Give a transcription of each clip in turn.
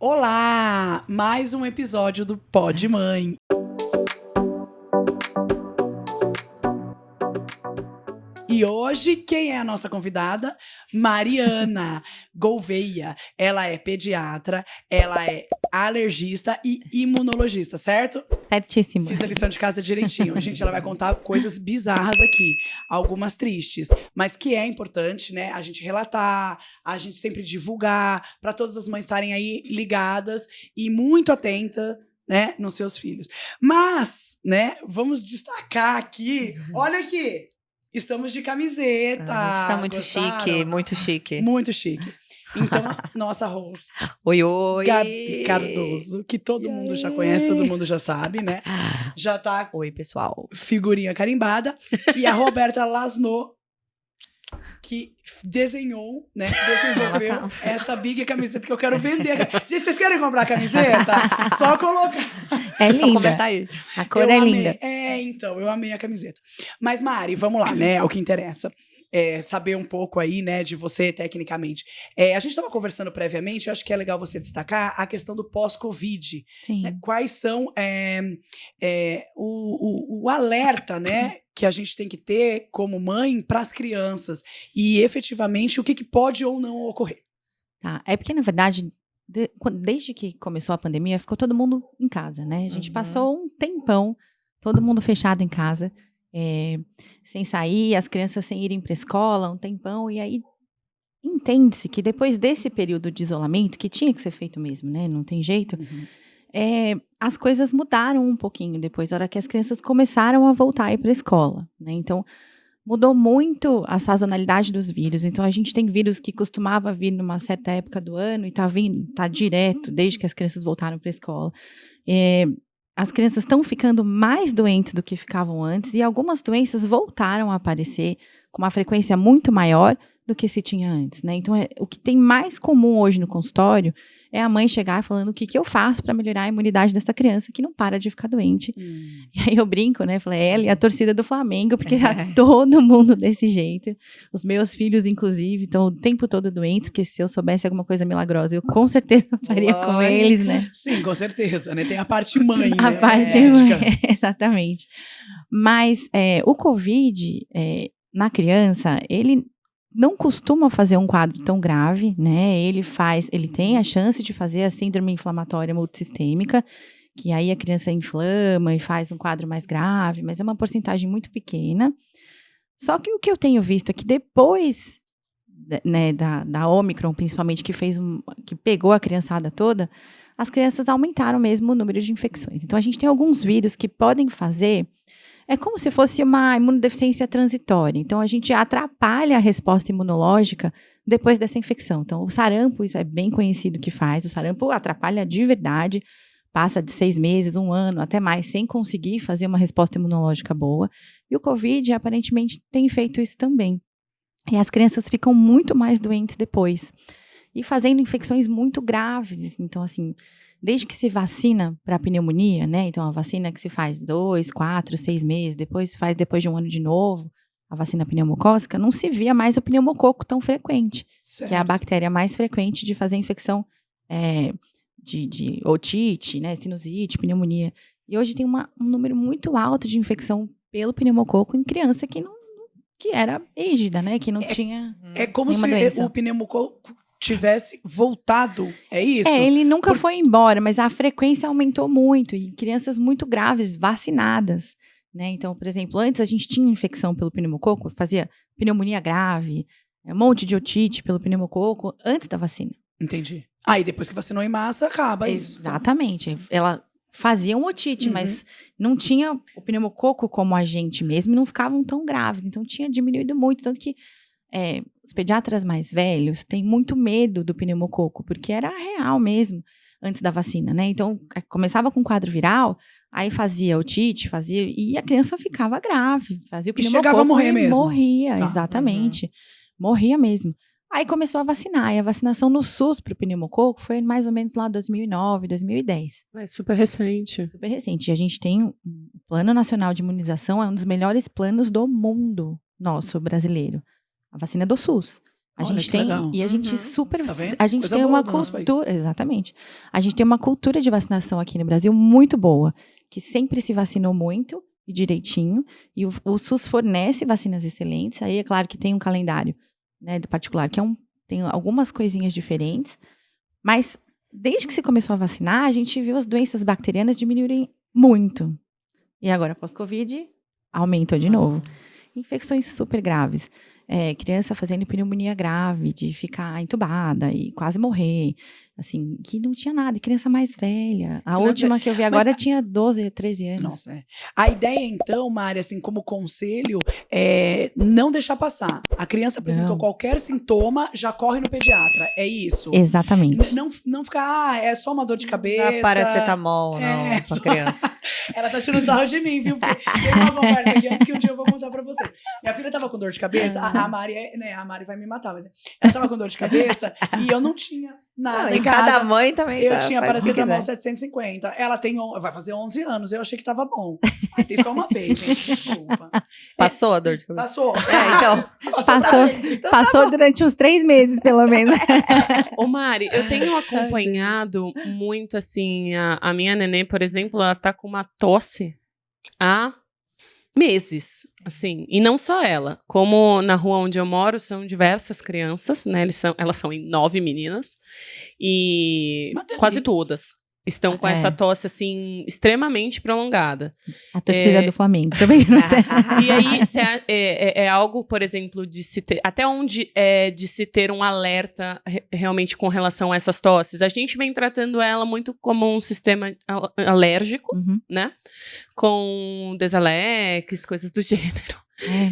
Olá! Mais um episódio do Pod Mãe. E hoje, quem é a nossa convidada? Mariana Gouveia. Ela é pediatra, ela é alergista e imunologista, certo? Certíssimo. Fiz a lição de casa direitinho. Gente, ela vai contar coisas bizarras aqui, algumas tristes, mas que é importante, né? A gente relatar, a gente sempre divulgar, para todas as mães estarem aí ligadas e muito atenta, né, nos seus filhos. Mas, né, vamos destacar aqui, olha aqui, estamos de camiseta. A gente tá muito gostaram? chique, muito chique. Muito chique. Então, nossa host, Oi, oi. Gabi Cardoso, que todo mundo já conhece, todo mundo já sabe, né? Já tá Oi, pessoal. figurinha carimbada. E a Roberta Lasno, que desenhou, né? Desenvolveu esta big camiseta que eu quero vender. Gente, vocês querem comprar a camiseta? Só colocar. É Só linda. comentar aí. A cor Eu é amei. linda. Então, eu amei a camiseta. Mas, Mari, vamos lá, né? O que interessa. Saber um pouco aí, né, de você tecnicamente. A gente estava conversando previamente, eu acho que é legal você destacar a questão do pós-Covid. Sim. Né? Quais são o alerta, né, que a gente tem que ter como mãe para as crianças e efetivamente o que pode ou não ocorrer. Tá. É porque, na verdade, desde que começou a pandemia, ficou todo mundo em casa, né? A gente passou um tempão, todo mundo fechado em casa, sem sair, as crianças sem irem para a escola, um tempão, e aí entende-se que depois desse período de isolamento, que tinha que ser feito mesmo, né? Não tem jeito. As coisas mudaram um pouquinho depois, na hora que as crianças começaram a voltar a ir para a escola, né? Então, mudou muito a sazonalidade dos vírus. Então, a gente tem vírus que costumava vir numa certa época do ano e tá direto, desde que as crianças voltaram para a escola. As crianças estão ficando mais doentes do que ficavam antes e algumas doenças voltaram a aparecer com uma frequência muito maior do que se tinha antes, né? Então, o que tem mais comum hoje no consultório é a mãe chegar falando o que eu faço para melhorar a imunidade dessa criança que não para de ficar doente. E aí eu brinco, né? Falei, ela e a torcida do Flamengo, porque tá todo mundo desse jeito. Os meus filhos, inclusive, estão o tempo todo doentes, porque se eu soubesse alguma coisa milagrosa, eu com certeza faria com eles, né? Sim, com certeza, né? Tem a parte mãe, A né? parte mãe, exatamente. Mas o Covid, na criança, ele não costuma fazer um quadro tão grave, né? Ele tem a chance de fazer a síndrome inflamatória multissistêmica, que aí a criança inflama e faz um quadro mais grave, mas é uma porcentagem muito pequena. Só que o que eu tenho visto é que depois, né, da Omicron, principalmente, que pegou a criançada toda, as crianças aumentaram mesmo o número de infecções. Então, a gente tem alguns vírus que podem fazer. É como se fosse uma imunodeficiência transitória. Então, a gente atrapalha a resposta imunológica depois dessa infecção. Então, o sarampo, isso é bem conhecido que faz. O sarampo atrapalha de verdade, passa de 6 meses, 1 ano, até mais, sem conseguir fazer uma resposta imunológica boa. E o Covid, aparentemente, tem feito isso também. E as crianças ficam muito mais doentes depois. E fazendo infecções muito graves. Então, assim, desde que se vacina para a pneumonia, né? Então, a vacina que se faz 2, 4, 6 meses, depois se faz depois de 1 ano de novo, a vacina pneumocócica, não se via mais o pneumococo tão frequente, Certo. que é a bactéria mais frequente de fazer infecção de otite, né? Sinusite, pneumonia. E hoje tem um número muito alto de infecção pelo pneumococo em criança que era rígida, né? Que não tinha É como se doença. o pneumococo tivesse voltado, é isso? Ele nunca foi embora, mas a frequência aumentou muito e crianças muito graves, vacinadas, né? Então, por exemplo, antes a gente tinha infecção pelo pneumococo, fazia pneumonia grave, um monte de otite pelo pneumococo antes da vacina. Entendi. Aí depois que vacinou em massa, acaba isso. Exatamente. Ela fazia um otite, mas não tinha o pneumococo como agente mesmo e não ficavam tão graves. Então, tinha diminuído muito, tanto que os pediatras mais velhos têm muito medo do pneumococo, porque era real mesmo antes da vacina, né? Então, começava com quadro viral, aí fazia otite, e a criança ficava grave, fazia o pneumococo. E chegava a morrer mesmo. Morria, Tá. Exatamente. Morria mesmo. Aí começou a vacinar, e a vacinação no SUS para o pneumococo foi mais ou menos lá 2009, 2010. É super recente. Super recente. E a gente tem o Plano Nacional de Imunização, é um dos melhores planos do mundo nosso, brasileiro. A vacina do SUS. A Olha, gente que tem, legal. e a gente Uhum. super, Tá vendo? a gente Coisa tem boa uma do nosso país. cultura, exatamente. A gente tem uma cultura de vacinação aqui no Brasil muito boa, que sempre se vacinou muito e direitinho, e o SUS fornece vacinas excelentes. Aí é claro que tem um calendário, né, do particular, que tem algumas coisinhas diferentes, mas desde que se começou a vacinar, a gente viu as doenças bacterianas diminuírem muito. E agora, pós-Covid, aumentou de novo. Infecções super graves. Criança fazendo pneumonia grave, de ficar entubada e quase morrer. Assim, que não tinha nada. E criança mais velha. A última que eu vi agora tinha 12, 13 anos. Nossa, é. A ideia, então, Mari, assim, como conselho, é não deixar passar. A criança apresentou Não. qualquer sintoma, já corre no pediatra. É isso. Exatamente. Não ficar, é só uma dor de cabeça. Dá paracetamol, não, pra criança. Ela tá tirando sarro de mim, viu? Porque tem uma conversa aqui antes que um dia eu vou contar pra vocês. Minha filha tava com dor de cabeça, a Mari, a Mari vai me matar, mas ela tava com dor de cabeça e eu não tinha nada em casa. Cada mãe também Eu tá, tinha faz o que paracetamol quiser. 750. Ela vai fazer 11 anos. Eu achei que tava bom. Aí tem só uma vez, gente. Desculpa. Passou a dor de cabeça? Passou. Então. Passou durante uns 3 meses, pelo menos. Ô Mari, eu tenho acompanhado muito, assim, a minha nenê, por exemplo, ela tá com uma tosse há meses, assim, e não só ela, como na rua onde eu moro, são diversas crianças, né, elas são em 9 meninas, e quase todas estão com essa tosse, assim, extremamente prolongada. A torcida do Flamengo também não tem. E aí, é algo, por exemplo, de se ter, até onde é de se ter um alerta realmente com relação a essas tosses? A gente vem tratando ela muito como um sistema alérgico, né? Com Desalex, coisas do gênero.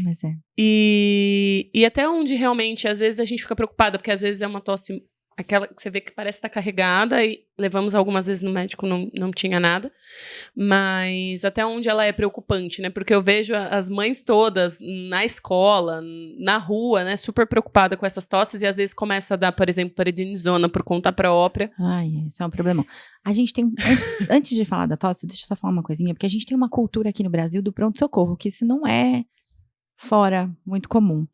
Mas é. E até onde realmente, às vezes, a gente fica preocupada, porque às vezes é uma tosse, aquela que você vê que parece estar carregada, e levamos algumas vezes no médico, não tinha nada, mas até onde ela é preocupante, né? Porque eu vejo as mães todas na escola, na rua, né? Super preocupada com essas tosses, e às vezes começa a dar, por exemplo, prednisona por conta própria. Isso é um problemão. A gente tem, antes de falar da tosse, deixa eu só falar uma coisinha, porque a gente tem uma cultura aqui no Brasil do pronto-socorro, que isso não é fora muito comum.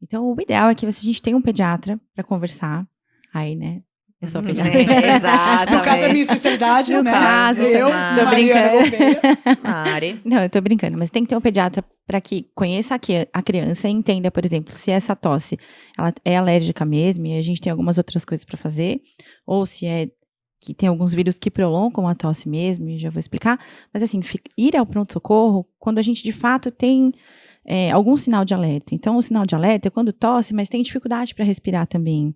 Então, o ideal é que a gente tenha um pediatra para conversar. Aí, né? Eu sou pediatra. Exatamente. No caso, é minha especialidade, No né? caso, eu, tô Mariana Gouveia. Mari. Não, eu tô brincando, mas tem que ter um pediatra para que conheça a criança e entenda, por exemplo, se essa tosse ela é alérgica mesmo, e a gente tem algumas outras coisas para fazer, ou se é que tem alguns vírus que prolongam a tosse mesmo, e já vou explicar. Mas assim, ir ao pronto-socorro quando a gente de fato tem algum sinal de alerta. Então, o sinal de alerta é quando tosse, mas tem dificuldade para respirar também.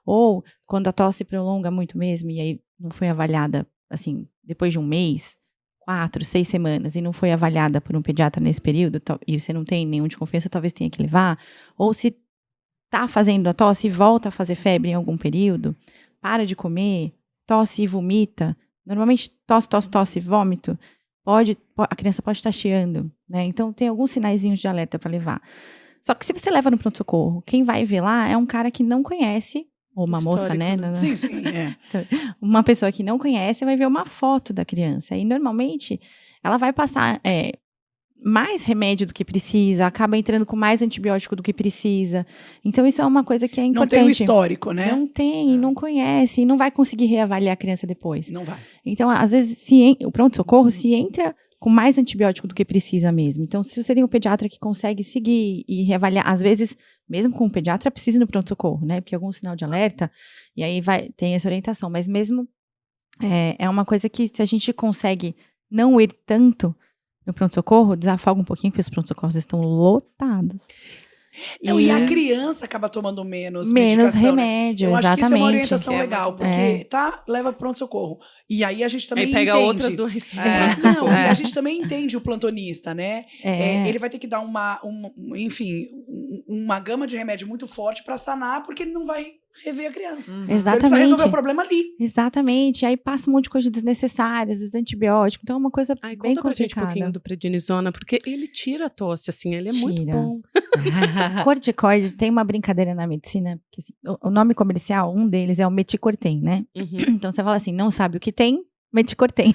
Ou quando a tosse prolonga muito mesmo, e aí não foi avaliada, assim, depois de um mês, 4, 6 semanas, e não foi avaliada por um pediatra nesse período, e você não tem nenhum de confiança, talvez tenha que levar. Ou se tá fazendo a tosse e volta a fazer febre em algum período, para de comer, tosse e vomita. Normalmente, tosse, vômito, a criança pode estar chiando, né? Então, tem alguns sinaizinhos de alerta para levar. Só que se você leva no pronto-socorro, quem vai ver lá é um cara que não conhece, ou uma moça, né? Sim. Uma pessoa que não conhece vai ver uma foto da criança. E, normalmente, ela vai passar mais remédio do que precisa, acaba entrando com mais antibiótico do que precisa. Então, isso é uma coisa que é importante. Não tem o histórico, né? Não tem, não conhece, e não vai conseguir reavaliar a criança depois. Não vai. Então, às vezes, o pronto-socorro se entra com mais antibiótico do que precisa mesmo. Então, se você tem um pediatra que consegue seguir e reavaliar, às vezes, mesmo com um pediatra, precisa ir no pronto-socorro, né? Porque algum sinal de alerta, e aí tem essa orientação. Mas mesmo, é uma coisa que se a gente consegue não ir tanto no pronto-socorro, desafoga um pouquinho, porque os pronto-socorros estão lotados. E a criança acaba tomando menos remédio, né? Eu exatamente. acho que isso é uma orientação legal, porque leva pro pronto-socorro. E aí a gente também aí pega entende. outras doenças. Não, e a gente também entende o plantonista, né? Ele vai ter que dar uma gama de remédio muito forte para sanar, porque ele não vai rever a criança. Exatamente. Então ele precisa resolver o problema ali. Exatamente. Aí passa um monte de coisas desnecessárias, os antibióticos. Então é uma coisa bem conta pra gente um complicada. pouquinho do prednisona, porque ele tira a tosse, assim, ele é muito bom. Corticoide, tem uma brincadeira na medicina, que assim, o nome comercial, um deles é o meticortem, né? Então você fala assim, não sabe o que tem, meticortem.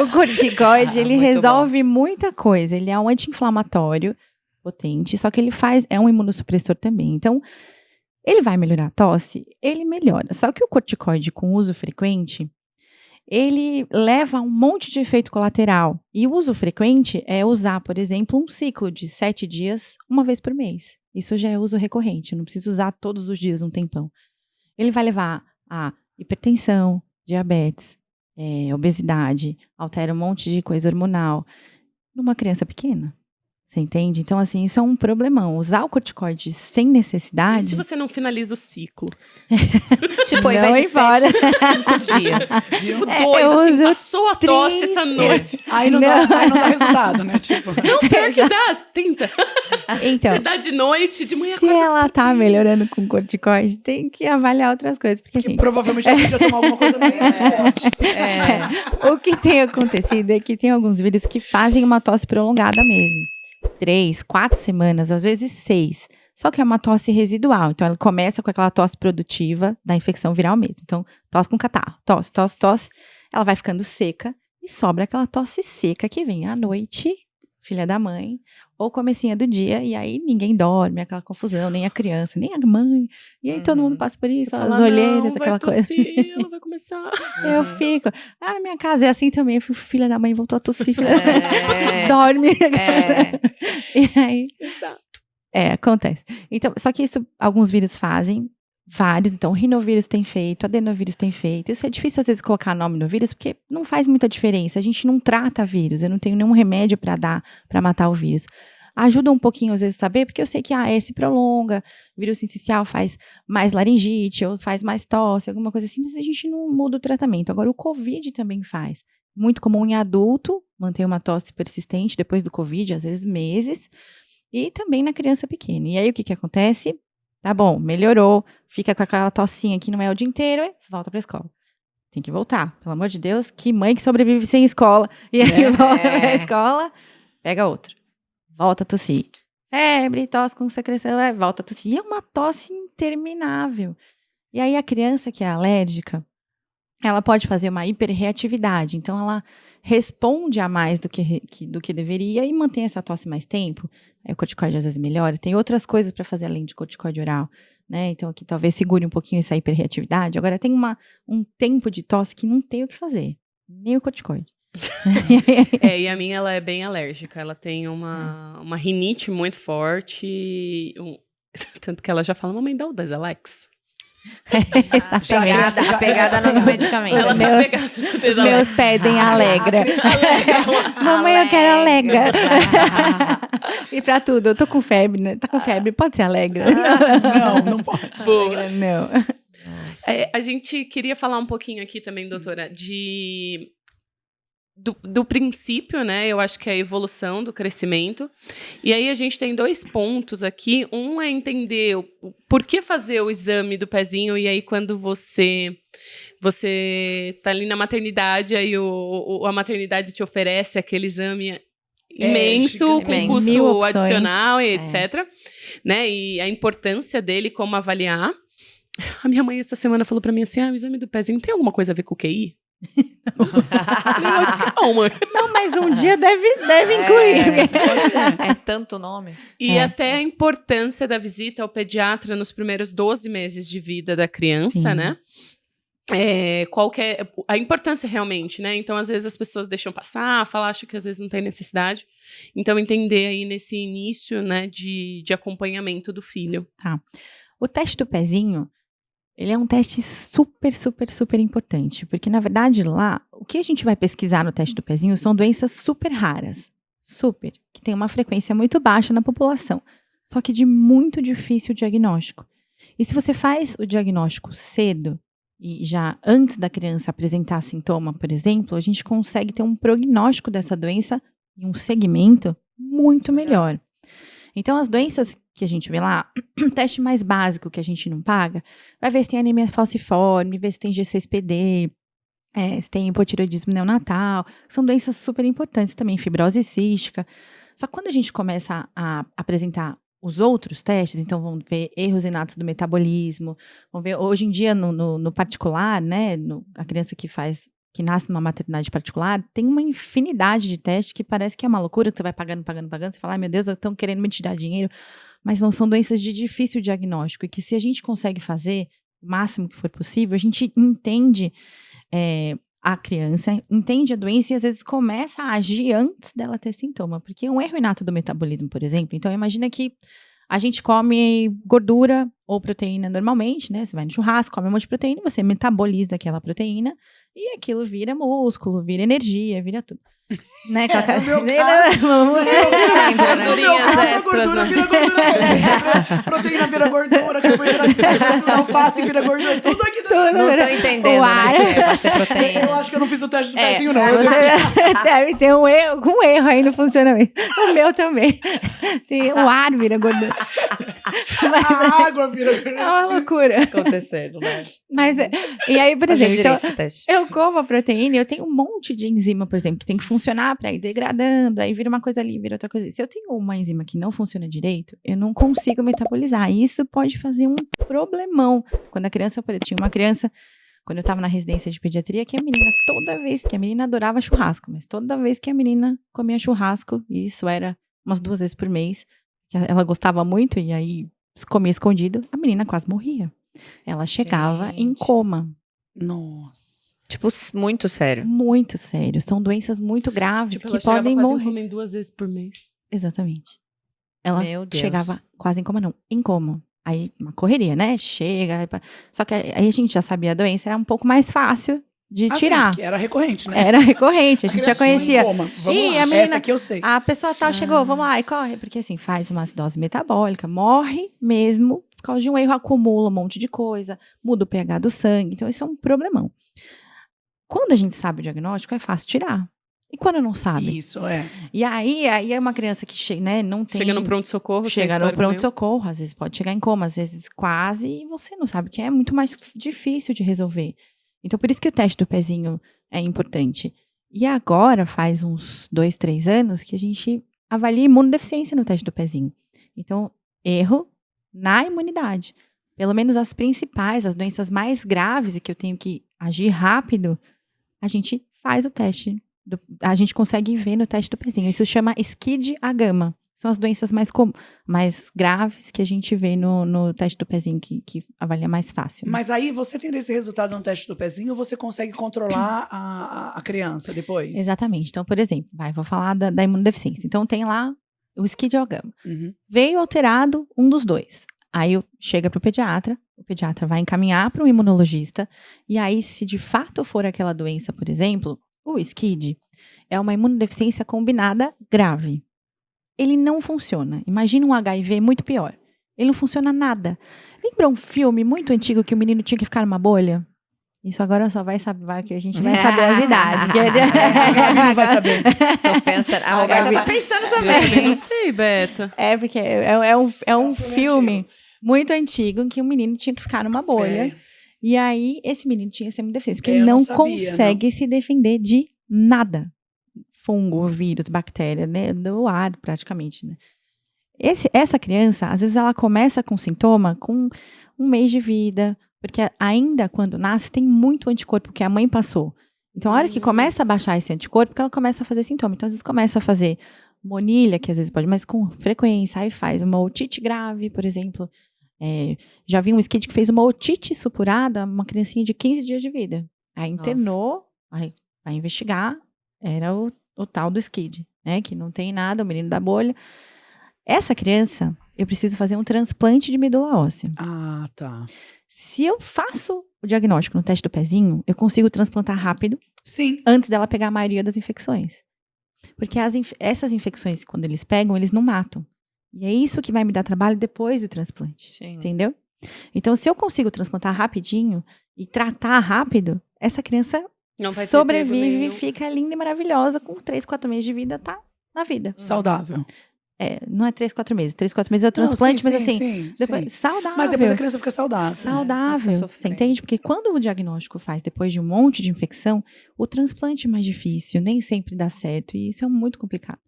O corticoide, ele resolve muita coisa. Ele é um anti-inflamatório, potente, só que ele é um imunossupressor também. Então, ele vai melhorar a tosse? Ele melhora. Só que o corticoide com uso frequente, ele leva a um monte de efeito colateral. E o uso frequente é usar, por exemplo, um ciclo de 7 dias, uma vez por mês. Isso já é uso recorrente, eu não preciso usar todos os dias um tempão. Ele vai levar a hipertensão, diabetes, obesidade, altera um monte de coisa hormonal numa criança pequena. Você entende? Então, assim, isso é um problemão. Usar o corticoide sem necessidade... E se você não finaliza o ciclo? Tipo, ao Não invés de embora. 5 dias. Tipo, eu 2, assim, uso passou a tosse 3. essa noite. Aí não dá resultado, né? Tipo, Não, pior que dá, tenta. Então, Você dá de noite, de manhã se acorda ela super tá bem. melhorando com corticoide, tem que avaliar outras coisas. Porque, assim, provavelmente ela podia tomar alguma coisa bem mais forte. o que tem acontecido é que tem alguns vírus que fazem uma tosse prolongada mesmo. 3, 4 semanas, às vezes 6. Só que é uma tosse residual. Então, ela começa com aquela tosse produtiva da infecção viral mesmo. Então, tosse com catarro. Tosse. Ela vai ficando seca e sobra aquela tosse seca que vem à noite, filha da mãe, ou comecinha do dia. E aí, ninguém dorme, aquela confusão, nem a criança, nem a mãe. E aí, todo mundo passa por isso, as Fala, olheiras, não, aquela vai coisa. tossir, ela vai começar. Eu fico. Na minha casa é assim também. Eu fico, filha da mãe, voltou a tossir. Filha da É. dorme. É. E aí, Exato. acontece. Então, só que isso alguns vírus fazem, vários. Então, o rinovírus tem feito, adenovírus tem feito. Isso é difícil, às vezes, colocar nome no vírus, porque não faz muita diferença. A gente não trata vírus. Eu não tenho nenhum remédio para dar para matar o vírus. Ajuda um pouquinho, às vezes, a saber, porque eu sei que esse prolonga, vírus sincicial faz mais laringite, ou faz mais tosse, alguma coisa assim, mas a gente não muda o tratamento. Agora, o Covid também faz. Muito comum em adulto, manter uma tosse persistente depois do Covid, às vezes meses, e também na criança pequena. E aí, o que acontece? Tá bom, melhorou, fica com aquela tossinha que não é o dia inteiro, volta pra escola. Tem que voltar, pelo amor de Deus, que mãe que sobrevive sem escola, e aí volta pra escola, pega outro. Volta a tossir. Febre, tosse com secreção, volta a tossir. E é uma tosse interminável. E aí a criança que é alérgica, ela pode fazer uma hiperreatividade. Então, ela responde a mais do que deveria e mantém essa tosse mais tempo. Aí o corticoide às vezes melhora. Tem outras coisas para fazer além de corticoide oral, né? Então, aqui talvez segure um pouquinho essa hiperreatividade. Agora, tem um tempo de tosse que não tem o que fazer. Nem o corticoide. E a minha, ela é bem alérgica. Ela tem uma rinite muito forte. Tanto que ela já fala, mamãe, dá o Desalex. Pegada nos medicamentos. Ela tá pegada no Os Desalex. meus pedem Alegra. Mamãe, eu quero Alegra. E pra tudo, eu tô com febre, né? Tá com febre, pode ser Alegra. Não pode. Boa. Alegra, não. A gente queria falar um pouquinho aqui também, doutora, do princípio, né? Eu acho que é a evolução do crescimento. E aí a gente tem 2 pontos aqui. Um é entender por que fazer o exame do pezinho, e aí quando você tá ali na maternidade, aí a maternidade te oferece aquele exame imenso, com imenso. custo 1000 opções. adicional, e etc. Né? E a importância dele, como avaliar. A minha mãe essa semana falou pra mim assim, o exame do pezinho tem alguma coisa a ver com o QI? Eu acho que não, mãe. Não, mas um dia deve incluir. É tanto nome. E até a importância da visita ao pediatra nos primeiros 12 meses de vida da criança, Sim. né? Qual que é a importância realmente, né? Então, às vezes, as pessoas deixam passar, acham que às vezes não tem necessidade. Então, entender aí nesse início, né, de acompanhamento do filho. O teste do pezinho, ele é um teste super, super, super importante. Porque, na verdade, lá, o que a gente vai pesquisar no teste do pezinho são doenças super raras. Super. Que tem uma frequência muito baixa na população. Só que de muito difícil diagnóstico. E se você faz o diagnóstico cedo, e já antes da criança apresentar sintoma, por exemplo, a gente consegue ter um prognóstico dessa doença em um segmento muito melhor. Então, as doenças que a gente vê lá, o teste mais básico que a gente não paga, vai ver se tem anemia falciforme, ver se tem G6PD, se tem hipotireoidismo neonatal, são doenças super importantes também, fibrose cística. Só que quando a gente começa a apresentar os outros testes, então vamos ver erros inatos do metabolismo, vamos ver hoje em dia no particular, né, a criança que que nasce numa maternidade particular, tem uma infinidade de testes que parece que é uma loucura, que você vai pagando, você fala, ai meu Deus, estão querendo me tirar dinheiro, mas não são doenças de difícil diagnóstico, e que se a gente consegue fazer o máximo que for possível, a gente entende a criança, entende a doença e às vezes começa a agir antes dela ter sintoma, porque é um erro inato do metabolismo, por exemplo. Então imagina que a gente come gordura ou proteína normalmente, né? Você vai no churrasco, come um monte de proteína, você metaboliza aquela proteína e aquilo vira músculo, vira energia, vira tudo. Né? No meu caso, Gordurinhas extras, gordura né? vira gordura. Proteína vira gordura, carboidrato vira gordura, alface vira gordura, tudo aqui dentro. Não tô entendendo, O ar. né? Que é pra ser proteína. Eu acho que eu não fiz o teste do pezinho, não. Você deve ter um erro aí no funcionamento. O meu também. O ar vira gordura. A água vira É gordura. uma loucura. Acontecendo, né? Mas, e aí, por Fazer exemplo, então, direito esse teste. eu como a proteína e eu tenho um monte de enzima, por exemplo, que tem que funcionar para ir degradando, aí vira uma coisa ali, vira outra coisa ali. Se eu tenho uma enzima que não funciona direito, eu não consigo metabolizar. E isso pode fazer um problemão. Quando a criança, tinha uma criança, quando eu tava na residência de pediatria, que a menina adorava churrasco, mas toda vez que a menina comia churrasco, e isso era umas 2 vezes por mês, que ela gostava muito, e aí comia escondido, a menina quase morria. Ela chegava em Gente. coma. Nossa. Tipo, muito sério. Muito sério. São doenças muito graves Tipo, que ela chegava podem quase morrer. comem 2 vezes por mês. Exatamente. Ela Meu Deus. chegava quase em coma, não. Em coma. Aí, uma correria, né? Chega. Só que aí a gente já sabia a doença, era um pouco mais fácil de tirar. Que era recorrente, né? Era recorrente, a gente já criança conhecia. em coma. Vamos Ih, lá, a menina- essa aqui eu sei. A pessoa tal chegou, vamos lá, e corre. Porque assim, faz uma acidose metabólica, morre mesmo por causa de um erro, acumula um monte de coisa, muda o pH do sangue. Então, isso é um problemão. Quando a gente sabe o diagnóstico, é fácil tirar. E quando não sabe? Isso, é. E aí é uma criança que chega, né, não tem... Chega no pronto-socorro. Chega no pronto-socorro, às vezes pode chegar em coma, às vezes quase, e você não sabe, que é muito mais difícil de resolver. Então, por isso que o teste do pezinho é importante. E agora, faz uns 2, 3 anos, que a gente avalia imunodeficiência no teste do pezinho. Então, erro na imunidade. Pelo menos as principais, as doenças mais graves e que eu tenho que agir rápido, a gente faz o teste. A gente consegue ver no teste do pezinho. Isso chama SCID-A-gama. São as doenças mais graves que a gente vê no teste do pezinho, que avalia mais fácil. Né? Mas aí, você tendo esse resultado no teste do pezinho, você consegue controlar a criança depois? Exatamente. Então, por exemplo, vou falar da imunodeficiência. Então, tem lá o SCID-A-gama. Uhum. Veio alterado um dos dois. Aí chega para o pediatra vai encaminhar para um imunologista, e aí, se de fato for aquela doença, por exemplo, o SCID é uma imunodeficiência combinada grave. Ele não funciona. Imagina um HIV muito pior. Ele não funciona nada. Lembra um filme muito antigo que o menino tinha que ficar numa bolha? Isso agora só vai saber, que a gente vai saber as idades. A Gabi não vai saber. Tô pensando. A Roberta tá pensando Eu também também. não sei, Beta. É, porque é um filme muito antigo em que o menino tinha que ficar numa bolha. É. E aí, esse menino tinha essa imunodeficiência, porque Eu ele não não sabia, consegue se defender de nada. Fungo, vírus, bactéria, né? Do ar, praticamente, né? Essa criança, às vezes, ela começa com sintoma com 1 mês de vida, porque ainda quando nasce, tem muito anticorpo que a mãe passou. Então, a hora que começa a baixar esse anticorpo, que ela começa a fazer sintoma. Então, às vezes, começa a fazer monilha, que às vezes pode, mas com frequência, aí faz uma otite grave, por exemplo. Já vi um SCID que fez uma otite supurada, uma criancinha de 15 dias de vida. Aí internou, aí vai investigar, era o tal do SCID, né? Que não tem nada, o menino da bolha. Essa criança, eu preciso fazer um transplante de medula óssea. Ah, tá. Se eu faço o diagnóstico no teste do pezinho, eu consigo transplantar rápido, Sim. antes dela pegar a maioria das infecções. Porque essas infecções, quando eles pegam, eles não matam. E é isso que vai me dar trabalho depois do transplante. Sim. Entendeu? Então, se eu consigo transplantar rapidinho e tratar rápido, essa criança Não vai ter sobrevive, perigo nenhum. fica linda e maravilhosa, com 3, 4 meses de vida, tá na vida. Saudável. Não é 3, 4 meses. 3, 4 meses é o transplante, Não, mas assim, sim. depois, saudável. Mas depois a criança fica saudável. Saudável, fica você sofrendo. entende? Porque quando o diagnóstico faz depois de um monte de infecção, o transplante é mais difícil, nem sempre dá certo, e isso é muito complicado.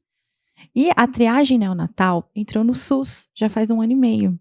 E a triagem neonatal entrou no SUS já faz 1 ano e meio.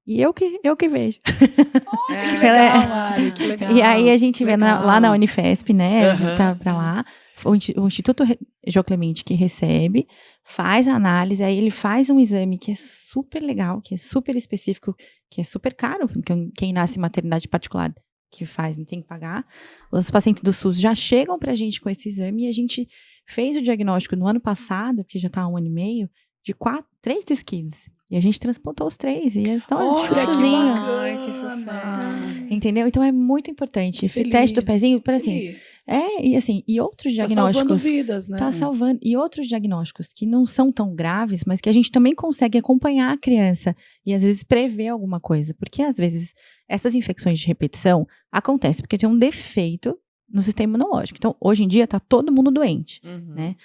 E eu que vejo. Que É. legal, Mari, que legal. E aí a gente vê Legal. lá na Unifesp, né? A gente Aham. tá pra lá. O Instituto Jô Clemente que recebe, faz a análise, aí ele faz um exame que é super legal, que é super específico, que é super caro, porque quem nasce em maternidade particular que faz, não tem que pagar. Os pacientes do SUS já chegam pra gente com esse exame e a gente fez o diagnóstico no ano passado, que já tá há 1 ano e meio, de 3 Kids. E a gente transplantou os 3 e eles estão Olha, que chuchuzinho. bacana. Ai, que sucesso. Entendeu? Então é muito importante. Esse Feliz, teste do pezinho, para assim, feliz. e outros Tá salvando diagnósticos. vidas, né? Tá salvando. E outros diagnósticos que não são tão graves, mas que a gente também consegue acompanhar a criança e às vezes prever alguma coisa. Porque às vezes essas infecções de repetição acontecem porque tem um defeito no sistema imunológico. Então, hoje em dia, tá todo mundo doente, Uhum. né?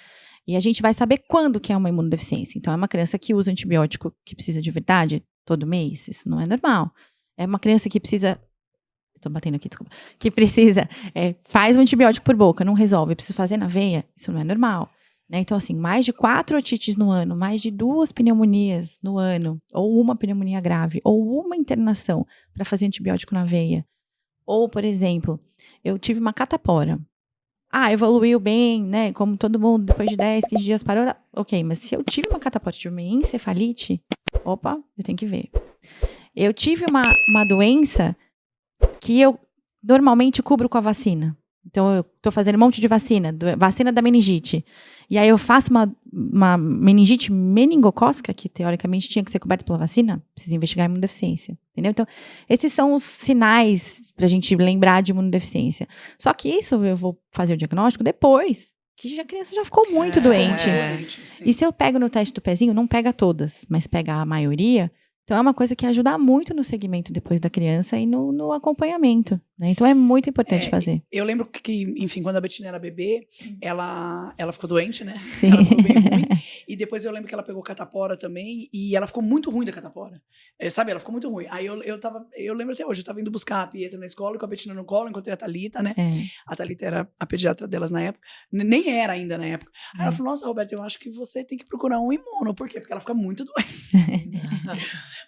E a gente vai saber quando que é uma imunodeficiência. Então, é uma criança que usa antibiótico que precisa de verdade todo mês. Isso não é normal. É uma criança que precisa... Tô batendo aqui, desculpa. Que precisa... faz um antibiótico por boca, não resolve. Precisa fazer na veia. Isso não é normal. Né? Então, assim, mais de 4 otites no ano, mais de 2 pneumonias no ano, ou uma pneumonia grave, ou uma internação para fazer antibiótico na veia. Ou, por exemplo, eu tive uma catapora. Evoluiu bem, né? Como todo mundo, depois de 10, 15 dias parou. Ok, mas se eu tive uma catapora, tive uma encefalite, opa, eu tenho que ver. Eu tive uma doença que eu normalmente cubro com a vacina. Então, eu tô fazendo um monte de vacina da meningite. E aí eu faço uma meningite meningocócica, que teoricamente tinha que ser coberta pela vacina, precisa investigar a imunodeficiência. Entendeu? Então, esses são os sinais pra gente lembrar de imunodeficiência. Só que isso eu vou fazer o diagnóstico depois que a criança já ficou muito doente. Sim. E se eu pego no teste do pezinho, não pega todas, mas pega a maioria, então é uma coisa que ajuda muito no segmento depois da criança e no acompanhamento, né? Então é muito importante fazer. Eu lembro que, enfim, quando a Betina era bebê, ela ficou doente, né? Sim. Ela ficou bem ruim. E depois eu lembro que ela pegou catapora também, e ela ficou muito ruim da catapora. Sabe, ela ficou muito ruim. Aí eu lembro até hoje, eu tava indo buscar a Pietra na escola, e com a Betina no colo, encontrei a Thalita, né? A Thalita era a pediatra delas na época. Nem era ainda na época. Aí ela falou, nossa, Roberta, eu acho que você tem que procurar um imuno. Por quê? Porque ela fica muito doente.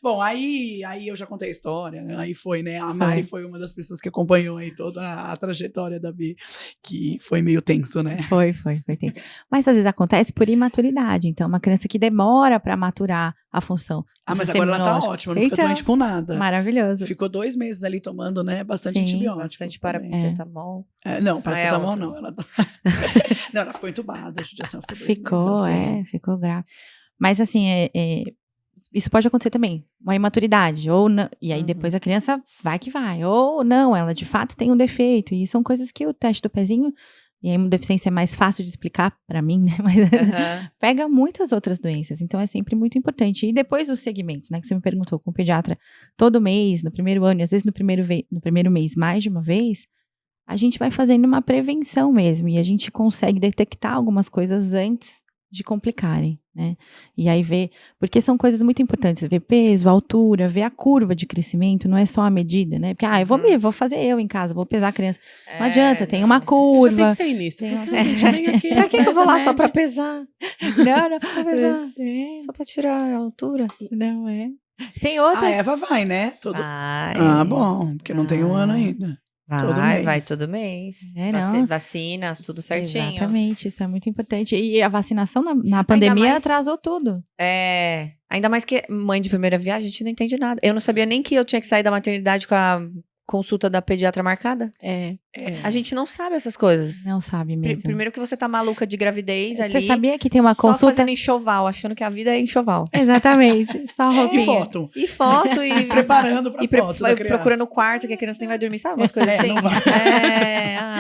Bom, aí eu já contei a história, né? Aí foi, né? A Mari foi uma das pessoas que acompanhou aí toda a trajetória da Bi, que foi meio tenso, né? Foi tenso. Mas às vezes acontece por imaturidade. Então, uma criança que demora para maturar a função. Mas agora ela tá ótima, não fica doente com nada. Maravilhoso. Ficou 2 meses ali tomando, né? Bastante antibiótico. Bastante paracetamol. Não, paracetamol não. Ela... não, ela ficou entubada, a judiação ficou 2 meses. Ficou grave. Mas assim, isso pode acontecer também, uma imaturidade, ou não, e aí depois a criança vai que vai, ou não, ela de fato tem um defeito, e são coisas que o teste do pezinho, e a imunodeficiência é mais fácil de explicar pra mim, né, mas pega muitas outras doenças, então é sempre muito importante. E depois os segmentos, né, que você me perguntou, com o pediatra, todo mês, no primeiro ano, e às vezes no primeiro mês mais de uma vez, a gente vai fazendo uma prevenção mesmo, e a gente consegue detectar algumas coisas antes de complicarem, né? E aí ver, porque são coisas muito importantes, ver peso, altura, ver a curva de crescimento, não é só a medida, né? Porque, vou fazer eu em casa, vou pesar a criança. Não adianta, tem uma Eu curva. já pensei nisso. Gente, vem aqui, Pra que eu vou lá pesa só pra média. pesar? Não, Só pra pesar. Só pra tirar a altura. não é. Tem outras. A Eva vai, né? Vai. Bom, porque não tem um ano ainda. Todo mês. Vai todo mês. Não. Vacinas, tudo certinho. Exatamente, isso é muito importante. E a vacinação na pandemia mais- atrasou tudo. Ainda mais que mãe de primeira viagem, a gente não entende nada. Eu não sabia nem que eu tinha que sair da maternidade com a consulta da pediatra marcada. A gente não sabe essas coisas. Não sabe mesmo. Primeiro que você tá maluca de gravidez ali. Você sabia que tem uma só consulta? fazendo enxoval, achando que a vida é enxoval. Exatamente, só roupinha. E foto. E foto e... Preparando pra E foto da criança. procurando o quarto que a criança nem vai dormir, sabe? Umas coisas assim. Não vai.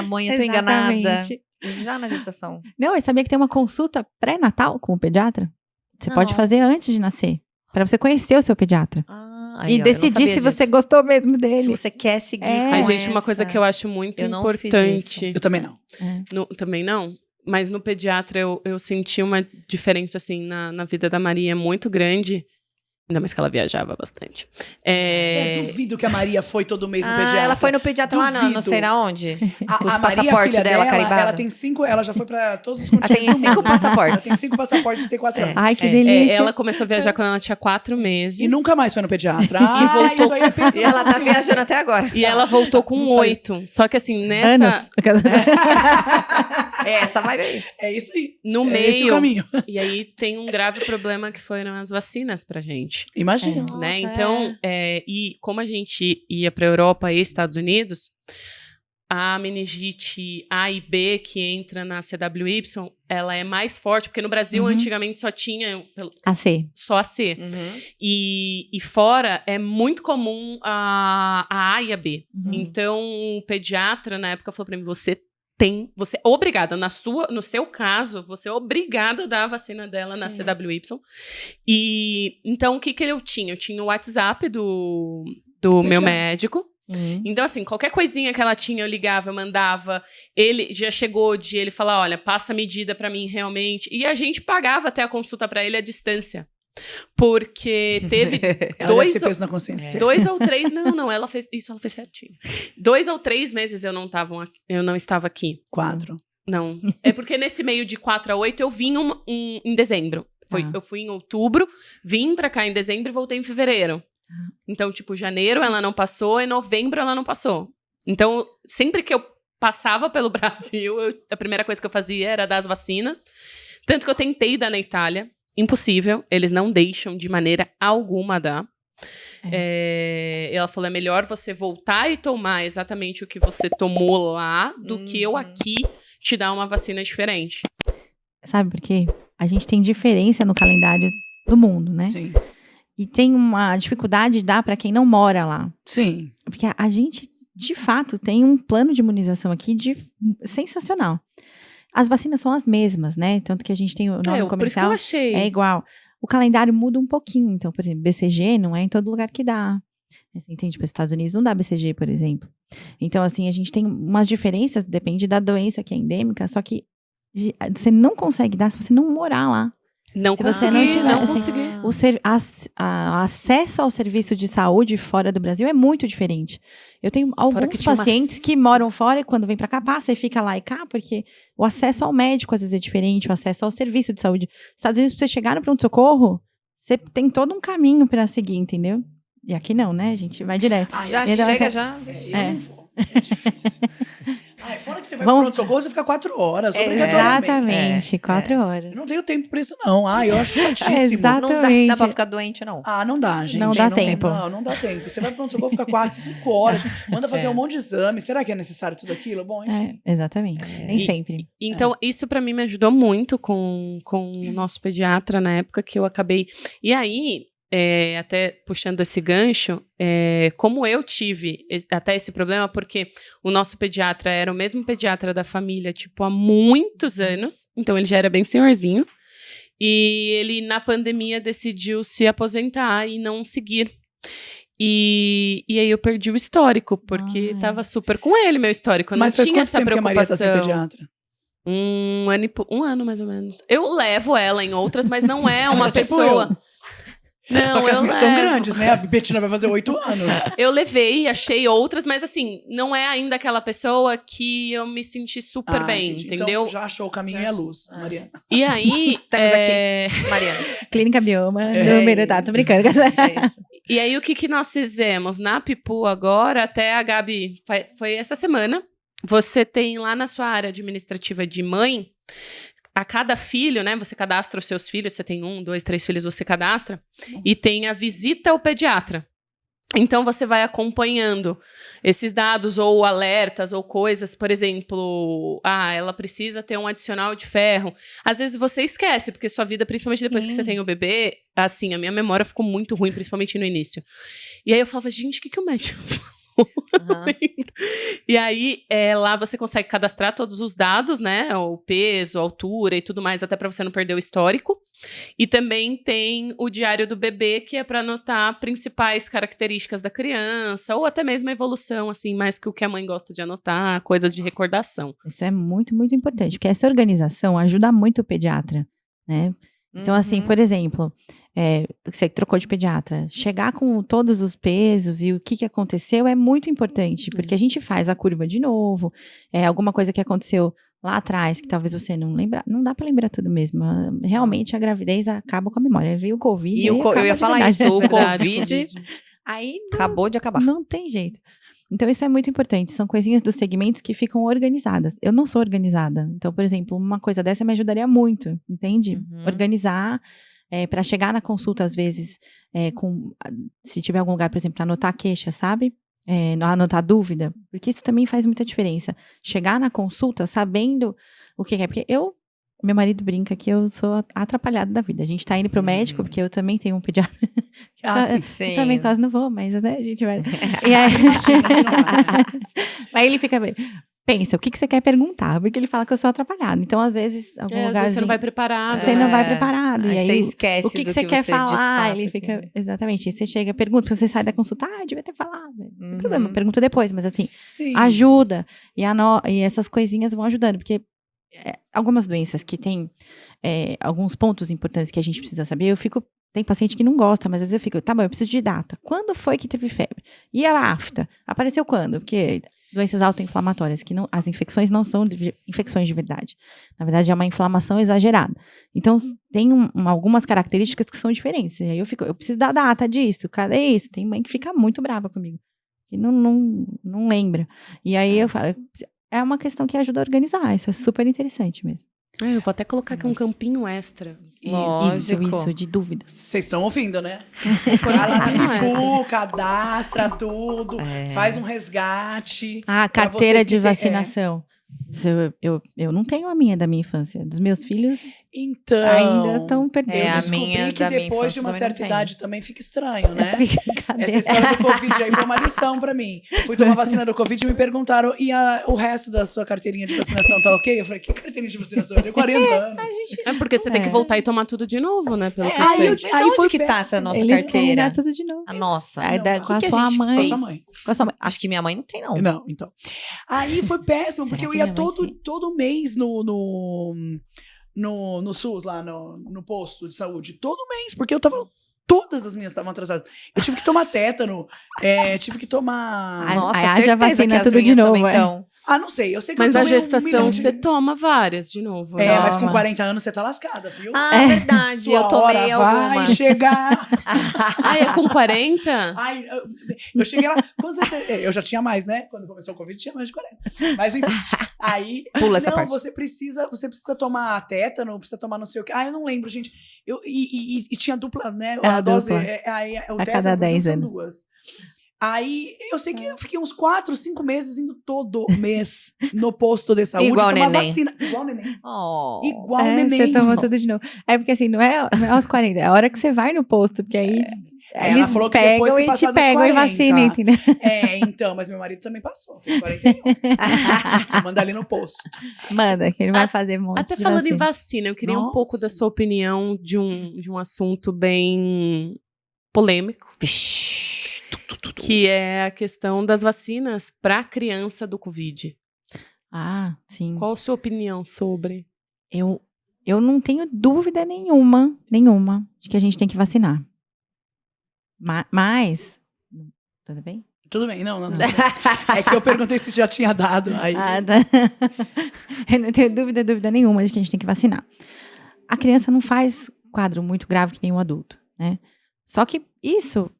Mãe, eu tô enganada. Exatamente. Já na gestação. Não, e sabia que tem uma consulta pré-natal com o pediatra? Você pode Não. fazer antes de nascer. Pra você conhecer o seu pediatra. Aí, E ó, eu não decidir sabia se você disso. gostou mesmo Se dele. você quer seguir É. com Ai, gente, uma essa- coisa que eu acho muito Eu não fiz importante. Eu também não. Também não? Mas no pediatra eu senti uma diferença, assim, na vida da Maria muito grande. Ainda mais que ela viajava bastante. Duvido que a Maria foi todo mês no pediatra. Ela foi no pediatra lá, não Duvido. sei na onde. A Maria, filha dela, ela tem 5, ela já foi pra todos os continentes. Ela tem 5 passaportes. Ela tem 5 passaportes e tem 4 anos. Ai, que delícia. Ela começou a viajar quando ela tinha 4 meses. E nunca mais foi no pediatra. Voltou. Isso aí é péssimo. E ela tá viajando até agora. E ela voltou com 8. Só que assim, nessa... Anos. Essa vai bem. É isso aí. No É esse o meio. caminho. E aí tem um grave problema que foram as vacinas pra gente. Imagina. Né? Nossa, Então, e como a gente ia pra Europa e Estados Unidos, a meningite A e B, que entra na CWY, ela é mais forte, porque no Brasil, antigamente, só tinha só a C. E fora, é muito comum a A e a B. Então, o pediatra, na época, falou pra mim, você é obrigada, no seu caso, você é obrigada a dar a vacina dela na CWY. E, então, o que eu tinha? Eu tinha o WhatsApp do meu médico. Então, assim, qualquer coisinha que ela tinha, eu ligava, eu mandava. Ele já chegou de ele falar, olha, passa a medida pra mim realmente. E a gente pagava até a consulta pra ele à distância. Porque teve Ela deve ter peso na consciência. 2 ou 3, não, ela fez certinho. 2 ou 3 meses eu não estava aqui. 4. Não, é porque nesse meio de 4 a 8 eu vim em dezembro. Eu fui em outubro, vim pra cá em dezembro e voltei em fevereiro. Então, tipo, janeiro ela não passou e novembro ela não passou. Então, sempre que eu passava pelo Brasil, a primeira coisa que eu fazia era dar as vacinas. Tanto que eu tentei dar na Itália. Impossível, eles não deixam de maneira alguma dar. Ela falou, é melhor você voltar e tomar exatamente o que você tomou lá do que eu aqui te dar uma vacina diferente. Sabe por quê? A gente tem diferença no calendário do mundo, né? Sim. E tem uma dificuldade de dar para quem não mora lá. Sim. Porque a gente, de fato, tem um plano de imunização aqui sensacional. As vacinas são as mesmas, né? Tanto que a gente tem o nome comercial. Por isso que eu achei. É igual. O calendário muda um pouquinho. Então, por exemplo, BCG não é em todo lugar que dá. Você entende? Para os Estados Unidos não dá BCG, por exemplo. Então, assim, a gente tem umas diferenças, depende da doença que é endêmica, só que você não consegue dar se você não morar lá. Não se consegui, você não tiver, não assim, consegui. O acesso ao serviço de saúde fora do Brasil é muito diferente. Eu tenho alguns pacientes que moram fora e quando vem pra cá, passa e fica lá e cá, porque o acesso ao médico às vezes é diferente, o acesso ao serviço de saúde. Nos Estados Unidos, pra você chegar no pronto-socorro, você tem todo um caminho pra seguir, entendeu? E aqui não, né? A gente vai direto. Já chega, já. Eu não vou. É difícil. Fora que você vai pro pronto-socorro, você fica 4 horas, obrigatoriamente. Exatamente, 4 horas. Eu não tenho tempo pra isso, não. Eu acho chatíssimo. Exatamente. Não dá pra ficar doente, não. Não dá, gente. Não dá tempo. Não dá tempo. Você vai pro pronto-socorro, fica 4, 5 horas, manda fazer um monte de exame. Será que é necessário tudo aquilo? Bom, enfim. Exatamente. Nem sempre. Então, isso pra mim me ajudou muito com o nosso pediatra na época que eu acabei... E aí... até puxando esse gancho, como eu tive até esse problema, porque o nosso pediatra era o mesmo pediatra da família, tipo, há muitos anos, então ele já era bem senhorzinho, e ele, na pandemia, decidiu se aposentar e não seguir. E aí eu perdi o histórico, porque tava super com ele, meu histórico, eu não tinha essa preocupação. Mas faz quanto tempo que a Maria tá sem pediatra? 1 ano, mais ou menos. Eu levo ela em outras, mas não é uma pessoa... Não, só que as minhas são grandes, né? A Betina vai fazer 8 anos. Eu levei, achei outras, mas assim, não é ainda aquela pessoa que eu me senti super bem, entendi. entendeu? Então já achou o caminho e a luz, Mariana. E aí... Temos aqui, Mariana. Clínica Bioma, número, tô brincando. E aí, o que nós fizemos? Na Pipu agora, até a Gabi, foi essa semana, você tem lá na sua área administrativa de mãe... A cada filho, né, você cadastra os seus filhos, você tem 1, 2, 3 filhos, você cadastra, e tem a visita ao pediatra. Então, você vai acompanhando esses dados, ou alertas, ou coisas, por exemplo, ela precisa ter um adicional de ferro. Às vezes você esquece, porque sua vida, principalmente depois que você tem o bebê, assim, a minha memória ficou muito ruim, principalmente no início. E aí eu falava, gente, o que o médico falou? E aí, lá você consegue cadastrar todos os dados, né? O peso, a altura e tudo mais, até para você não perder o histórico. E também tem o diário do bebê, que é para anotar principais características da criança, ou até mesmo a evolução, assim, mais que o que a mãe gosta de anotar, coisas de recordação. Isso é muito, muito importante, porque essa organização ajuda muito o pediatra, né? Então, assim, por exemplo, você trocou de pediatra, chegar com todos os pesos e o que aconteceu é muito importante, porque a gente faz a curva de novo, alguma coisa que aconteceu lá atrás, que talvez você não lembra, não dá pra lembrar tudo mesmo. Realmente a gravidez acaba com a memória. Veio o Covid. E eu ia falar isso, o Covid aí acabou de acabar. Não tem jeito. Então, isso é muito importante. São coisinhas dos segmentos que ficam organizadas. Eu não sou organizada. Então, por exemplo, uma coisa dessa me ajudaria muito, entende? Organizar, para chegar na consulta, às vezes, se tiver algum lugar, por exemplo, para anotar queixa, sabe? Anotar dúvida. Porque isso também faz muita diferença. Chegar na consulta sabendo o que é. Porque meu marido brinca que eu sou atrapalhada da vida. A gente tá indo pro médico, porque eu também tenho um pediatra. Sim. Eu também quase não vou, mas né, a gente vai. E aí, aí ele fica bem. Pensa, o que você quer perguntar? Porque ele fala que eu sou atrapalhada. Então, às vezes, algum lugar. Você não vai preparado. Você não vai preparado. E aí você esquece o que você quer falar? Ele fica. Exatamente. Aí você chega, pergunta, você sai da consulta, devia ter falado. Não tem problema, pergunta depois, mas assim, ajuda. E essas coisinhas vão ajudando, porque algumas doenças que tem alguns pontos importantes que a gente precisa saber, tem paciente que não gosta, mas às vezes eu fico, tá bom, eu preciso de data. Quando foi que teve febre? E a afta? Apareceu quando? Porque doenças autoinflamatórias, que as infecções não são infecções de verdade. Na verdade, é uma inflamação exagerada. Então, tem algumas características que são diferentes. E aí eu preciso da data disso, cadê isso? Tem mãe que fica muito brava comigo, que não lembra. E aí eu falo, é uma questão que ajuda a organizar, isso é super interessante mesmo. Eu vou até colocar aqui um campinho extra. Isso, de dúvidas. Vocês estão ouvindo, né? Vai lá na Bibu, cadastra tudo, faz um resgate. Carteira de vacinação. Eu não tenho a minha da minha infância. Dos meus filhos, então, ainda estão perdidos. Eu descobri que depois de uma certa idade também fica estranho, né? Essa história do Covid aí foi uma lição pra mim. Fui tomar vacina do Covid e me perguntaram, e o resto da sua carteirinha de vacinação tá ok? Eu falei, que carteirinha de vacinação? Eu tenho 40 anos. Porque você tem que voltar e tomar tudo de novo, né? Pelo que eu sei. Aí onde que tá essa nossa carteira? Eles tudo de novo. A nossa. Com a sua mãe. Com a sua mãe. Acho que minha mãe não tem, não. Não, então. Aí foi péssimo, porque eu ia todo mês no SUS, lá no posto de saúde. Todo mês, porque todas as minhas estavam atrasadas. Eu tive que tomar tétano, tive que tomar... Nossa, haja vacina tudo de novo, então. Não sei. Eu sei que mas eu na gestação você toma várias de novo. Mas com 40 anos você tá lascada, viu? Verdade. Sua eu tomei hora algumas. vai chegar. É com 40? Eu cheguei lá... eu já tinha mais, né? Quando começou o Covid, tinha mais de 40. Mas enfim... Aí, pula essa parte. Você precisa tomar tétano, precisa tomar não sei o quê. Eu não lembro, gente. E tinha dupla, né? A dose, o a cada 10 anos. Duas. Aí, eu sei que eu fiquei uns 4, 5 meses indo todo mês no posto de saúde Igual tomar neném. vacina. Igual neném. Oh. Igual neném. Você tomou tudo de novo. Porque assim, não é aos 40, é a hora que você vai no posto, porque aí... Eles pegam e te pegam 40, e vacinam, entendeu? Então, mas meu marido também passou, fez 41. Manda ali no posto. Manda, que ele vai fazer um monte Até de falando vacina. em vacina, eu queria um pouco da sua opinião de um assunto bem polêmico. Que é a questão das vacinas para criança do Covid. Sim. Qual a sua opinião sobre? Eu não tenho dúvida nenhuma, de que a gente tem que vacinar. Mas... Tudo bem? Tudo bem, não. Tudo bem. É que eu perguntei se já tinha dado. Aí... Eu não tenho dúvida nenhuma de que a gente tem que vacinar. A criança não faz quadro muito grave que nem um adulto, né? Só que isso...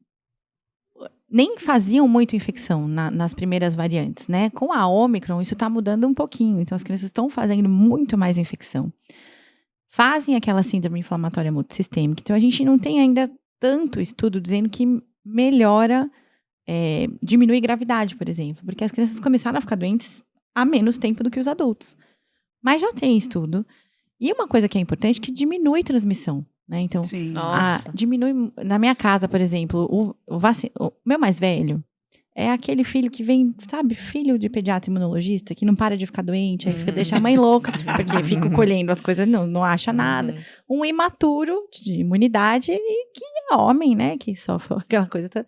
Nem faziam muito infecção nas primeiras variantes, né? Com a Ômicron, isso tá mudando um pouquinho. Então, as crianças estão fazendo muito mais infecção. Fazem aquela síndrome inflamatória multissistêmica. Então, a gente não tem ainda tanto estudo dizendo que melhora, diminui gravidade, por exemplo. Porque as crianças começaram a ficar doentes há menos tempo do que os adultos. Mas já tem estudo. E uma coisa que é importante é que diminui transmissão. Né? Então, diminui... Na minha casa, por exemplo, o meu mais velho é aquele filho que vem, sabe, filho de pediatra imunologista, que não para de ficar doente, aí deixa a mãe louca, porque fica colhendo as coisas, não acha nada. Um imaturo de imunidade e que é homem, né, que sofre aquela coisa toda,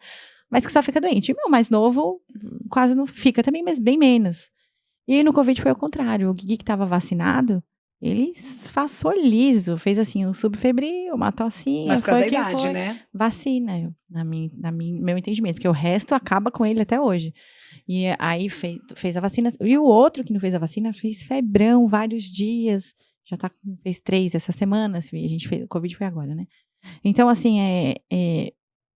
mas que só fica doente. E o meu mais novo quase não fica também, mas bem menos. E no Covid foi ao contrário. O Gui que estava vacinado, ele passou liso, fez assim, um subfebril, uma tossinha. Mas por causa da foi o que idade, foi. né? Vacina, meu entendimento, porque o resto acaba com ele até hoje. E aí fez a vacina, e o outro que não fez a vacina fez febrão vários dias, fez 3 essa semana, a gente fez, o Covid foi agora, né? Então, assim,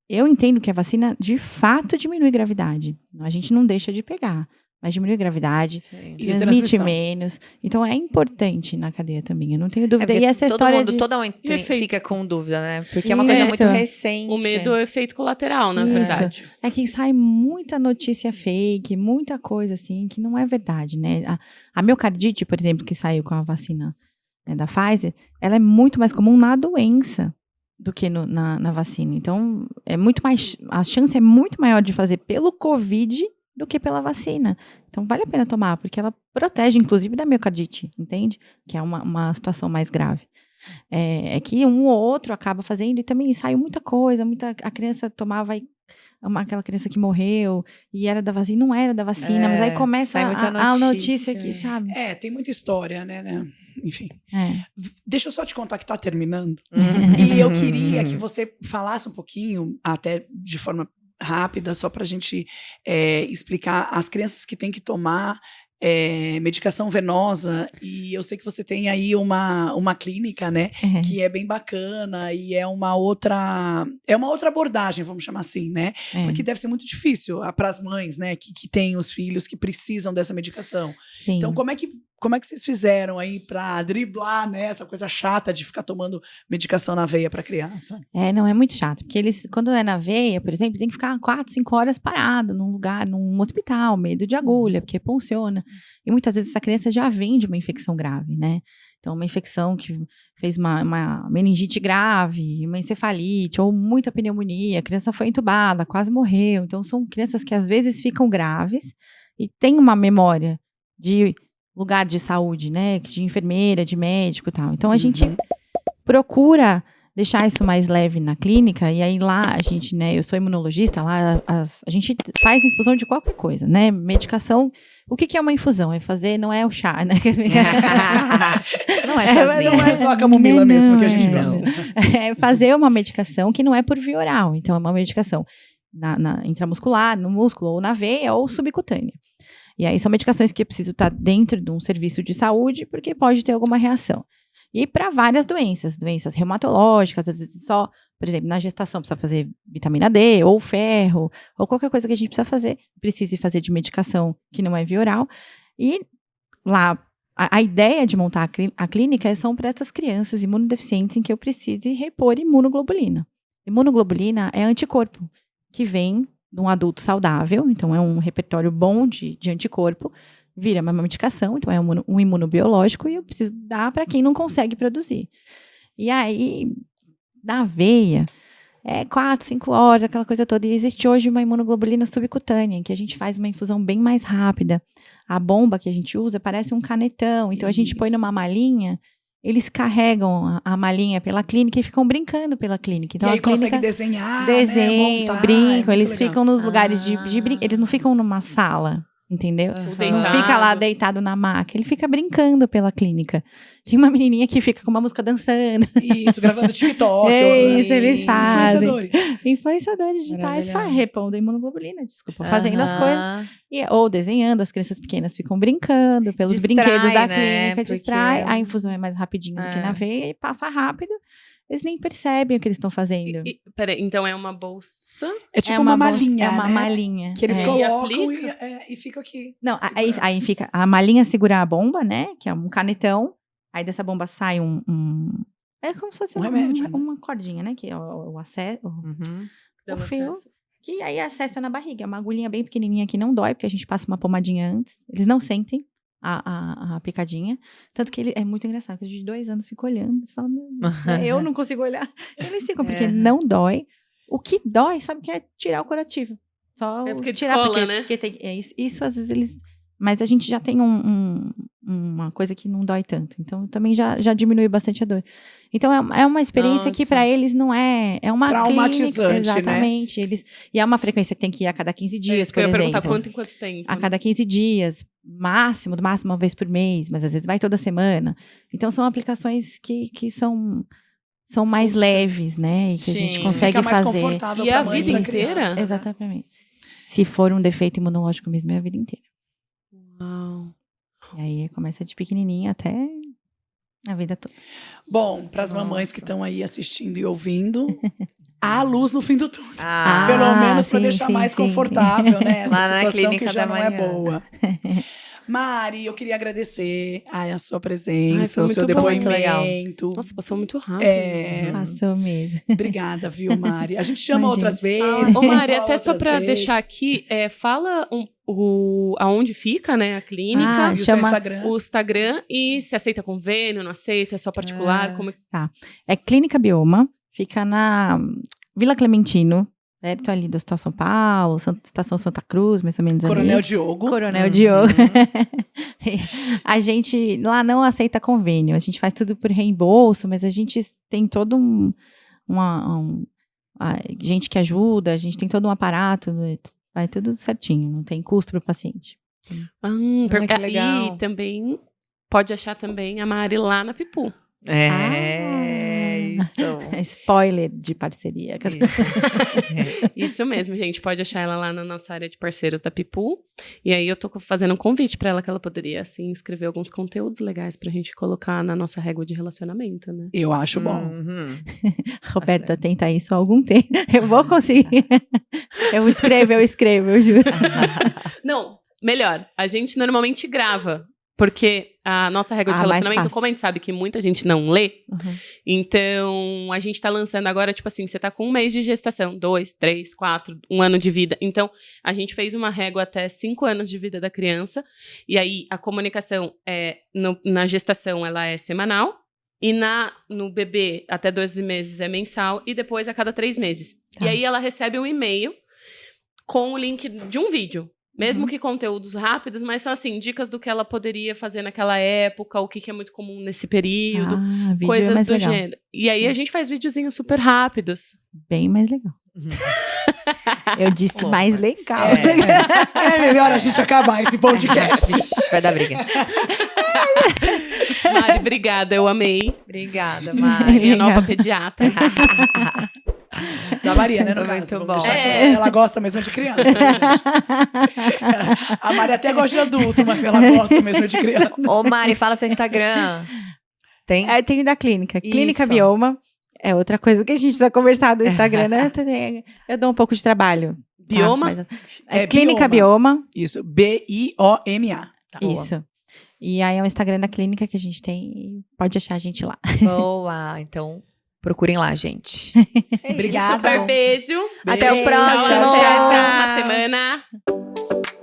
eu entendo que a vacina, de fato, diminui gravidade. A gente não deixa de pegar, mas diminui a gravidade, E transmite transmissão. menos. Então, é importante na cadeia também, eu não tenho dúvida. porque E essa história todo mundo E efeito? fica com dúvida, né? Porque é uma coisa muito Isso. recente. O medo é o efeito colateral, na Isso. verdade. É que sai muita notícia fake, muita coisa assim, que não é verdade, né? A miocardite, por exemplo, que saiu com a vacina, né, da Pfizer, ela é muito mais comum na doença do que na vacina. Então, a chance é muito maior de fazer pelo Covid do que pela vacina. Então, vale a pena tomar, porque ela protege, inclusive, da miocardite, entende? Que é uma situação mais grave. É que um ou outro acaba fazendo, e também saiu muita coisa, a criança tomava, aquela criança que morreu, e era da vacina, não era da vacina, mas aí começa sai muita a notícia. notícia aqui, sabe? Tem muita história, né? Enfim. É. Deixa eu só te contar que tá terminando. Uhum. E eu queria que você falasse um pouquinho, até de forma rápida, só pra gente explicar as crianças que têm que tomar medicação venosa, e eu sei que você tem aí uma clínica, né, que é bem bacana, e é uma outra abordagem, vamos chamar assim, né, porque deve ser muito difícil para as mães, né, que têm os filhos que precisam dessa medicação. Sim. Então, como é que vocês fizeram aí para driblar, né, essa coisa chata de ficar tomando medicação na veia para criança? Não, é muito chato, porque quando é na veia, por exemplo, tem que ficar 4, 5 horas parado num lugar, num hospital, medo de agulha, porque funciona. E muitas vezes essa criança já vem de uma infecção grave, né? Então, uma infecção que fez uma meningite grave, uma encefalite, ou muita pneumonia, a criança foi entubada, quase morreu. Então, são crianças que às vezes ficam graves e têm uma memória de lugar de saúde, né? De enfermeira, de médico e tal. Então, a gente procura deixar isso mais leve na clínica, e aí lá a gente, né, eu sou imunologista, lá a gente faz infusão de qualquer coisa, né, medicação, o que é uma infusão? Não é o chá, né? Não é sozinho. Não é só a camomila mesmo que a gente gosta. É fazer uma medicação que não é por via oral, então é uma medicação intramuscular, no músculo, ou na veia, ou subcutânea. E aí são medicações que eu preciso estar dentro de um serviço de saúde, porque pode ter alguma reação. E para várias doenças reumatológicas, às vezes só, por exemplo, na gestação precisa fazer vitamina D, ou ferro, ou qualquer coisa que a gente precise fazer de medicação que não é via oral. E lá, a ideia de montar a clínica são para essas crianças imunodeficientes em que eu precise repor imunoglobulina. Imunoglobulina é anticorpo, que vem de um adulto saudável, então é um repertório bom de anticorpo, vira uma medicação, então é um imunobiológico, e eu preciso dar para quem não consegue produzir. E aí, na veia, 4, 5 horas, aquela coisa toda. E existe hoje uma imunoglobulina subcutânea, que a gente faz uma infusão bem mais rápida. A bomba que a gente usa parece um canetão, então a gente põe numa malinha, eles carregam a malinha pela clínica e ficam brincando pela clínica. Então, e aí a clínica consegue desenhar, desenho, montar, brincam, eles legal. ficam nos lugares de eles não ficam numa sala. Entendeu? Não fica lá deitado na maca, ele fica brincando pela clínica. Tem uma menininha que fica com uma música dançando. Isso, gravando TikTok. Isso, eles fazem. Influenciadores digitais repondo imunoglobulina, fazendo as coisas. Ou desenhando, as crianças pequenas ficam brincando pelos brinquedos da clínica, distrai. A infusão é mais rapidinho do que na veia e passa rápido. Eles nem percebem o que eles estão fazendo. Peraí, então é uma bolsa? É tipo uma malinha, É uma né? malinha. Que eles colocam e e fica aqui. Não, aí fica a malinha segura a bomba, né? Que é um canetão. Aí dessa bomba sai é como se fosse um remédio, uma cordinha, né? Que é o acesso, o fio. Que aí acessa na barriga. É uma agulhinha bem pequenininha que não dói, porque a gente passa uma pomadinha antes. Eles não sentem a picadinha. Tanto que ele é muito engraçado, porque de 2 anos fica olhando. Você fala, meu Deus, eu não consigo olhar. Eles ficam, porque não dói. O que dói, sabe que é tirar o curativo. Só porque tirar, descola, né? porque tem, isso às vezes eles... Mas a gente já tem uma coisa que não dói tanto. Então, também já diminui bastante a dor. Então, é uma experiência que para eles não é... É uma traumatizante, clínica, exatamente. Né? E é uma frequência que tem que ir a cada 15 dias, por eu ia exemplo. perguntar quanto em quanto tempo. A cada 15 dias. do máximo uma vez por mês, mas às vezes vai toda semana. Então, são aplicações que são mais leves, né? E que a gente Sim. consegue Fica mais fazer. confortável E pra a mãe vida e pra inteira? criança, né? Exatamente. Se for um defeito imunológico mesmo, é a vida inteira. Uau. E aí começa de pequenininho até a vida toda. Bom, para as mamães Nossa. que estão aí assistindo e ouvindo, há luz no fim do túnel. Ah, Pelo menos para sim, deixar sim, mais sim. confortável, né? Essa Lá na situação clínica que já da não é manhã. boa. Mari, eu queria agradecer a sua Ai, presença, foi o seu muito bom. Muito legal. depoimento. Nossa, passou muito rápido. É, Passou mesmo. Obrigada, viu, Mari? A gente chama Imagina. outras vezes. Ô, Mari, fala até só outras pra vezes. deixar aqui, fala aonde fica, né, a clínica, Ah, E o seu chama- Instagram. o Instagram e se aceita convênio, não aceita, é só particular, como É Clínica Bioma, fica na Vila Clementino, perto ali do Hospital São Paulo, Estação Santa Cruz, mais ou menos Coronel ali. Diogo. Coronel Uhum. Diogo. A gente lá não aceita convênio, a gente faz tudo por reembolso, mas a gente tem todo gente que ajuda, a gente tem todo um aparato, vai tudo certinho, não tem custo para o paciente. que legal. E também pode achar também a Mari lá na Pipu. Isso. Spoiler de parceria. Isso mesmo, gente. Pode achar ela lá na nossa área de parceiros da Pipu. E aí eu tô fazendo um convite pra ela que ela poderia, assim, escrever alguns conteúdos legais pra gente colocar na nossa régua de relacionamento, né? Eu acho bom. Uhum. Roberta tenta isso há algum tempo. Eu vou conseguir. Eu escrevo, eu juro. Não, melhor. A gente normalmente grava. Porque a nossa régua de Mais relacionamento, fácil. como a gente sabe que muita gente não lê, Uhum. então a gente tá lançando agora, tipo assim, você tá com 1 mês de gestação, 2, 3, 4, 1 ano de vida. Então, a gente fez uma régua até 5 anos de vida da criança. E aí, a comunicação na gestação, ela é semanal. E no bebê, até 12 meses é mensal. E depois, a cada 3 meses. Tá. E aí, ela recebe um e-mail com o link de um vídeo. Mesmo que conteúdos rápidos, mas são, assim, dicas do que ela poderia fazer naquela época, o que é muito comum nesse período, Vídeo é coisas mais do legal. gênero. E aí, a gente faz videozinhos super rápidos. Bem mais legal. Eu disse Louco. mais legal. É melhor a gente acabar esse podcast. Vixe, vai dar briga. Mari, obrigada, eu amei. Obrigada, Minha Mari. nova pediatra. Da Maria, né, no Muito caso. Vamos bom. deixar que É. ela gosta mesmo de criança. Né, gente? A Maria até gosta de adulto, mas ela gosta mesmo de criança. Ô, Mari, fala seu Instagram. Tem? Tem da clínica. Clínica Isso. Bioma. É outra coisa que a gente precisa conversar do Instagram, né? Eu dou um pouco de trabalho. tá? Bioma? Mas É Clínica Bioma. Isso, Bioma. Tá. Isso. E aí é o Instagram da clínica que a gente tem. E pode achar a gente lá. Boa. Então, procurem lá, gente. Obrigada. Super beijo. Até o Beijo. próximo. Tchau, até a próxima semana.